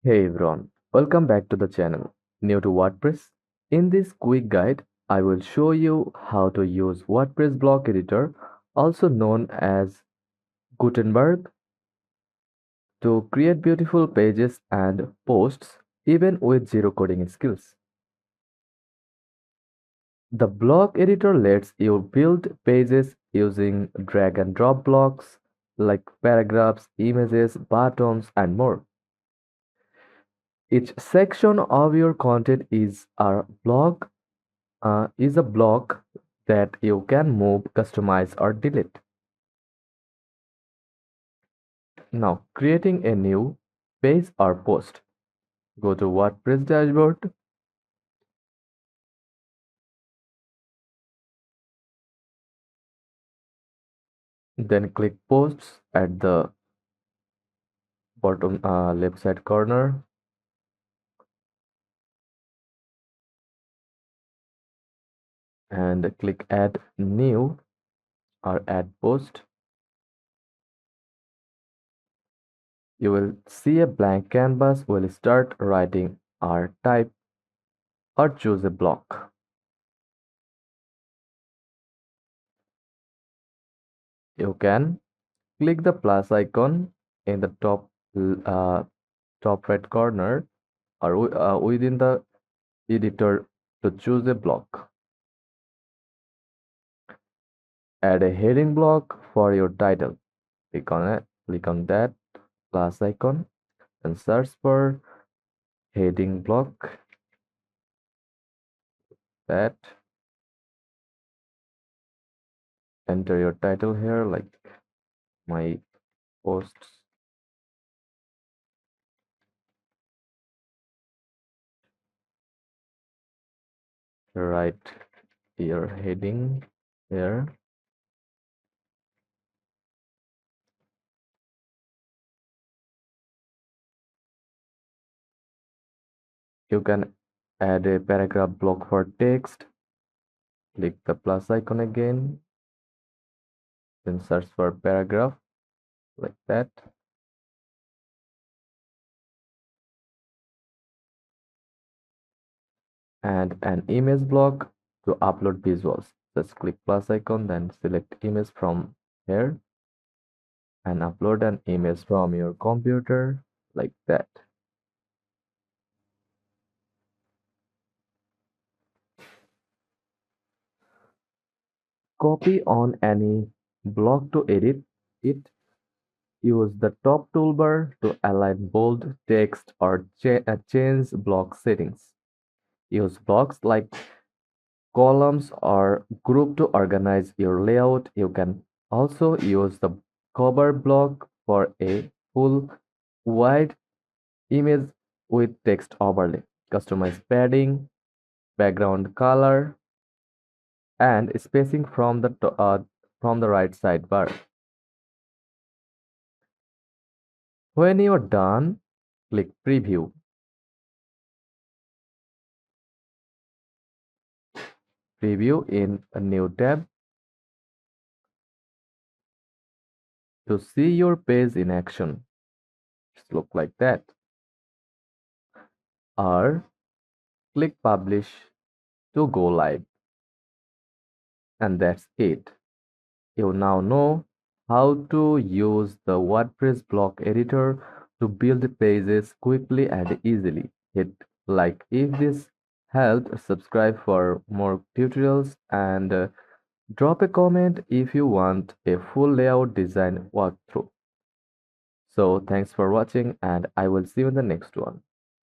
Hey everyone, welcome back to the channel. New to WordPress? In this quick guide, I will show you how to use WordPress block editor, also known as Gutenberg, to create beautiful pages and posts even with zero coding skills. The block editor lets you build pages using drag and drop blocks like paragraphs, images, buttons, and more. Each section of your content is a block that you can move, customize, or delete. Now, creating a new page or post. Go to WordPress dashboard, then click posts at the bottom left side corner, and click add new or add post. You will see a blank canvas. Will start writing or type or choose a block. You can click the plus icon in the top right corner or within the editor to choose a block. Add a heading block for your title. Click on that plus icon and search for heading block. That enter your title here, like my posts. Write your heading here. You can add a paragraph block for text. Click the plus icon again, then search for paragraph like that. And an image block to upload visuals. Just click plus icon, then select image from here and upload an image from your computer like that. Copy on any block to edit it. Use the top toolbar to align bold text or change block settings. Use blocks like columns or group to organize your layout. You can also use the cover block for a full wide image with text overlay. Customize padding, background color, and spacing from the right sidebar. When you're done, click preview. Preview in a new tab to see your page in action. Just look like that. Or click publish to go live. And that's it. You now know how to use the WordPress block editor to build pages quickly and easily. Hit like if this helped, subscribe for more tutorials, and drop a comment if you want a full layout design walkthrough. So thanks for watching, and I will see you in the next one.